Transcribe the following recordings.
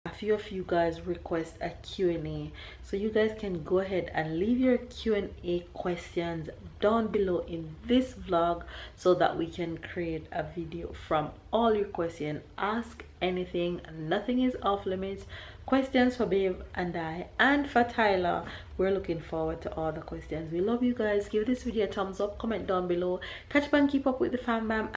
a few of you guys request a Q&A, so you guys can go ahead and leave your Q&A questions down below in this vlog so that we can create a video from all your questions. Ask anything, nothing is off limits. Questions for Babe and I and for Tyler. We're looking forward to all the questions. We love you guys. Give this video a thumbs up, comment down below, catch up and keep up with the fam bam.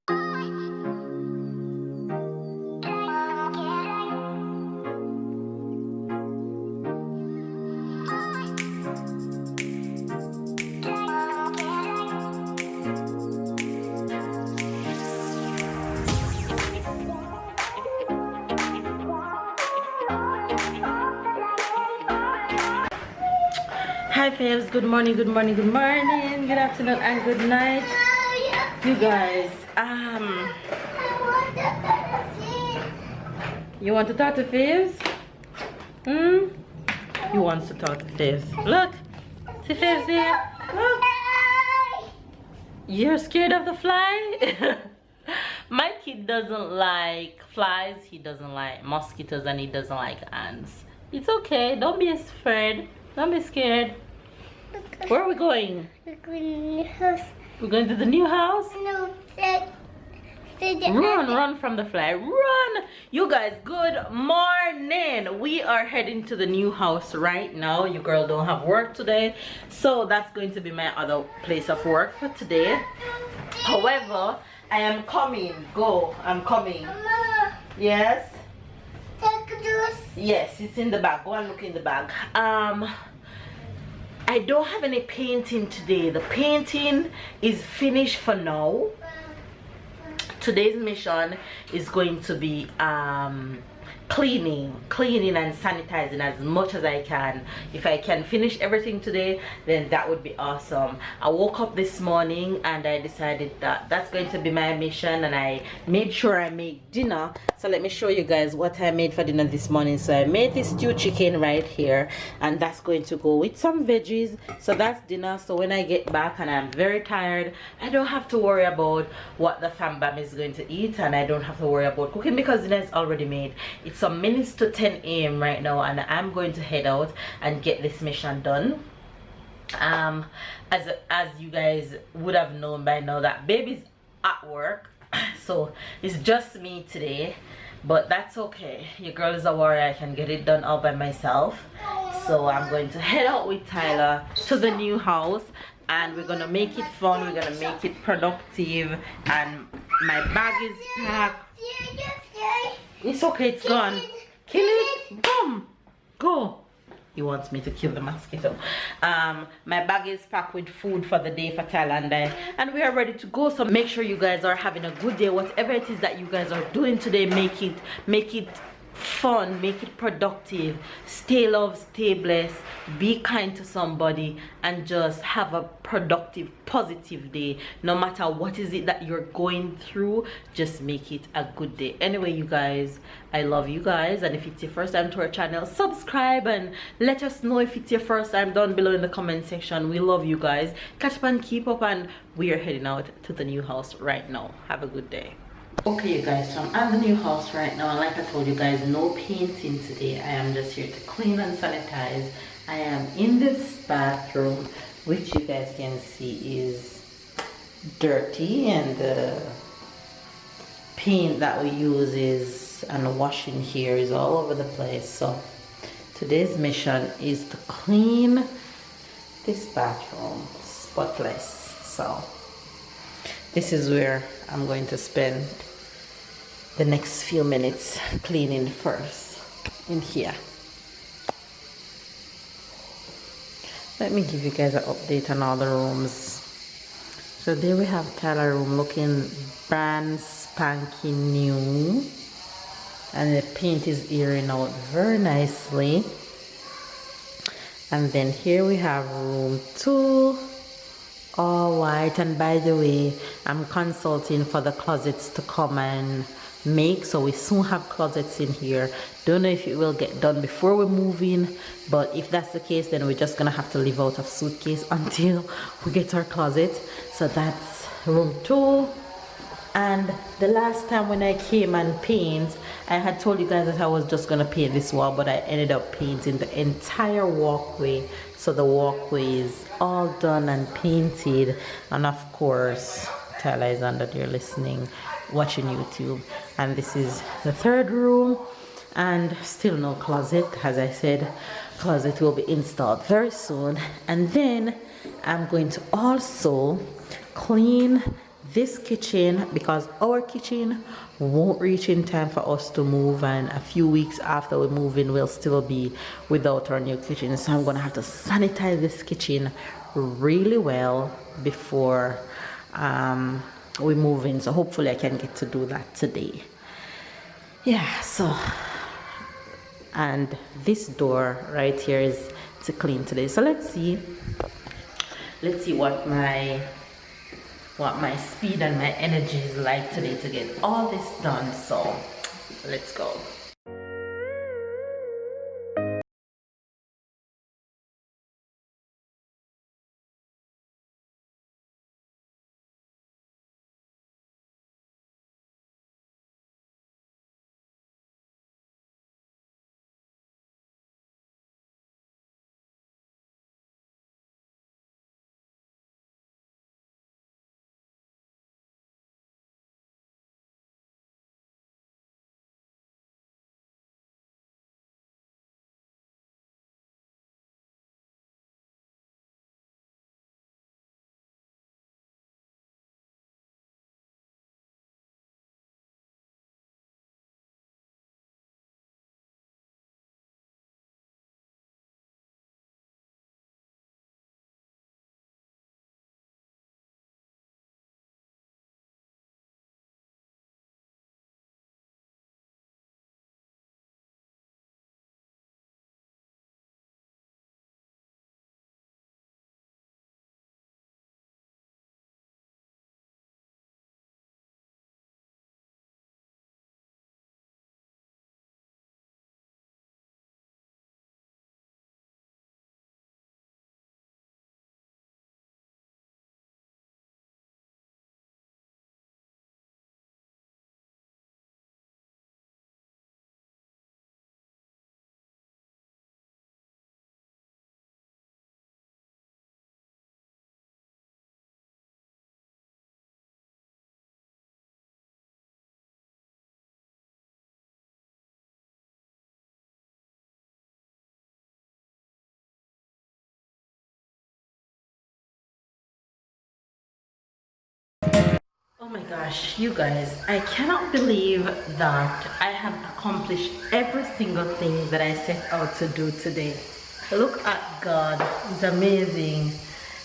Hi faves, good morning, good morning, good morning, good afternoon and good night. You guys, you want to talk to faves? You want to talk to faves? Look, see faves here? Look. You're scared of the fly? My kid doesn't like flies, he doesn't like mosquitoes, and he doesn't like ants. It's okay, don't be afraid, don't be scared. Where are we going? We're going to the new house. We're going to the new house? No, Run from the fly, run. You guys, good morning. We are heading to the new house right now. You girl don't have work today, so that's going to be my other place of work for today. However, I am coming. I'm coming. Mama, Yes? take this. Yes, it's in the bag. Go and look in the bag. I don't have any painting today. The painting is finished for now. Today's mission is going to be cleaning and sanitizing as much as I can. If I can finish everything today, then that would be awesome. I woke up this morning and I decided that that's going to be my mission, and I made sure I made dinner. So let me show you guys what I made for dinner this morning. So I made this stewed chicken right here, and that's going to go with some veggies. So that's dinner. So when I get back and I'm very tired, I don't have to worry about what the fam bam is going to eat, and I don't have to worry about cooking because dinner is already made. It's some minutes to 10 a.m. right now, and I'm going to head out and get this mission done. As you guys would have known by now, that baby's at work, so it's just me today, but that's okay. Your girl is a warrior. I can get it done all by myself. So I'm going to head out with Tyler to the new house, and we're gonna make it fun, we're gonna make it productive, and my bag is packed. It's okay, it's gone. Kill it. Boom. Go. He wants me to kill the mosquito. My bag is packed with food for the day for Tyler and I, and we are ready to go. So make sure you guys are having a good day. Whatever it is that you guys are doing today, make it fun, make it productive. Stay loved, stay blessed, be kind to somebody, and just have a productive, positive day. No matter what is it that you're going through, just make it a good day. Anyway, you guys, I love you guys, and if it's your first time to our channel, subscribe and let us know if it's your first time down below in the comment section. We love you guys. Catch up and keep up, and we are heading out to the new house right now. Have a good day. Okay, you guys, so I'm at the new house right now, and like I told you guys, no painting today. I am just here to clean and sanitize. I am in this bathroom, which you guys can see is dirty, and the paint that we use is, and the washing here is all over the place. So today's mission is to clean this bathroom spotless. So this is where I'm going to spend the next few minutes cleaning first, in here. Let me give you guys an update on all the rooms. So there we have Tyler room looking brand spanking new, and the paint is airing out very nicely. And then here we have room 2, all white. And by the way, I'm consulting for the closets to come and make, so we soon have closets in here. Don't know if it will get done before we move in, but if that's the case, then we're just gonna have to live out of suitcase until we get our closet. So that's room 2. And the last time when I came and paint, I had told you guys that I was just gonna paint this wall, but I ended up painting the entire walkway. So the walkway is all done and painted. And of course, Tyler is under there listening, watching YouTube. And this is the third room, and still no closet. As I said, closet will be installed very soon. And then I'm going to also clean this kitchen, because our kitchen won't reach in time for us to move, and a few weeks after we move in we'll still be without our new kitchen. So I'm gonna have to sanitize this kitchen really well before we move in. So hopefully I can get to do that today. Yeah, so, and this door right here is to clean today. So let's see what my speed and my energy is like today to get all this done. So let's go. Oh my gosh, you guys, I cannot believe that I have accomplished every single thing that I set out to do today. Look at God, it's amazing.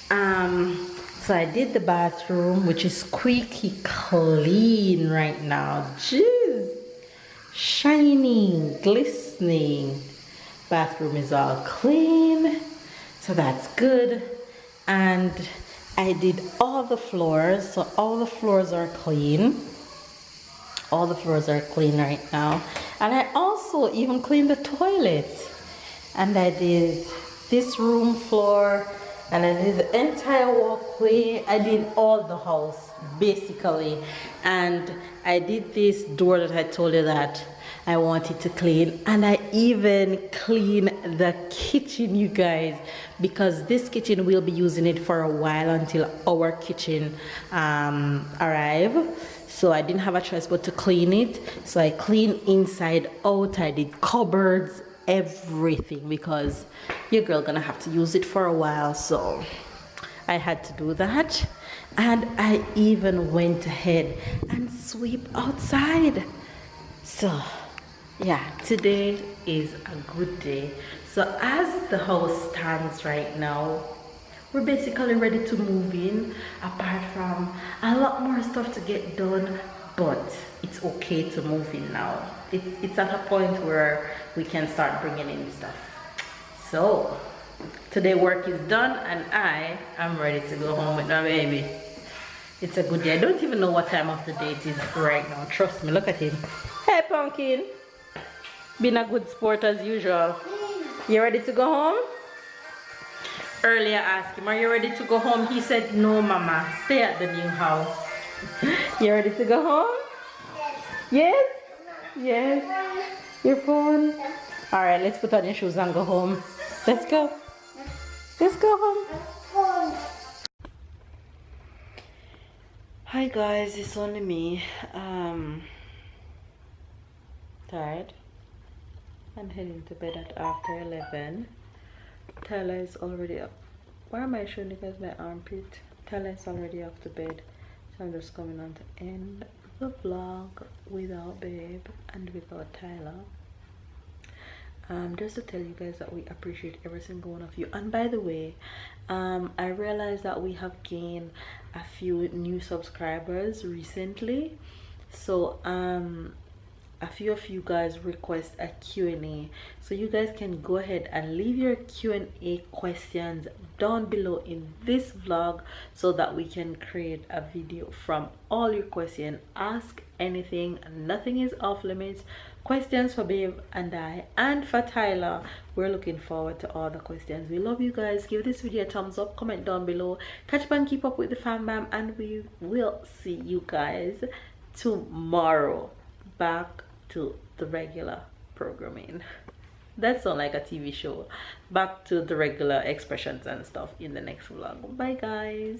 So I did the bathroom, which is squeaky clean right now. Jeez, shining, glistening. Bathroom is all clean, so that's good. And I did all the floors, so all the floors are clean. All the floors are clean right now. And I also even cleaned the toilet. And I did this room floor, and I did the entire walkway. I did all the house, basically. And I did this door that I told you that I wanted to clean, and I even cleaned the kitchen, you guys, because this kitchen we'll be using it for a while until our kitchen arrive. So I didn't have a choice but to clean it. So I cleaned inside out. I did cupboards, everything, because your girl gonna have to use it for a while. So I had to do that, and I even went ahead and sweep outside. So yeah, today is a good day. So as the house stands right now, we're basically ready to move in, apart from a lot more stuff to get done, but it's okay to move in now. It's at a point where we can start bringing in stuff. So today work is done, and I am ready to go home with my baby. It's a good day. I don't even know what time of the day it is right now. Trust me, look at him. Hey, Pumpkin. Been a good sport as usual. You ready to go home? Earlier I asked him, are you ready to go home? He said, no, Mama, stay at the new house. You ready to go home? Yes? Yes. Your phone? Alright, let's put on your shoes and go home. Let's go. Let's go home. Hi guys, it's only me. Tired. I'm heading to bed at after 11. Tyler is already up. Why am I showing you guys my armpit? Tyler is already off to bed. So I'm just coming on to end the vlog without Babe and without Tyler. Just to tell you guys that we appreciate every single one of you. And by the way, I realized that we have gained a few new subscribers recently. So a few of you guys request a Q&A, so you guys can go ahead and leave your Q&A questions down below in this vlog so that we can create a video from all your questions. Ask anything, nothing is off limits. Questions for Babe and I, and for Tyler. We're looking forward to all the questions. We love you guys. Give this video a thumbs up, comment down below, catch up and keep up with the fam bam, and we will see you guys tomorrow. Back to the regular programming. That sounds like a TV show. Back to the regular expressions and stuff in the next vlog. Bye guys.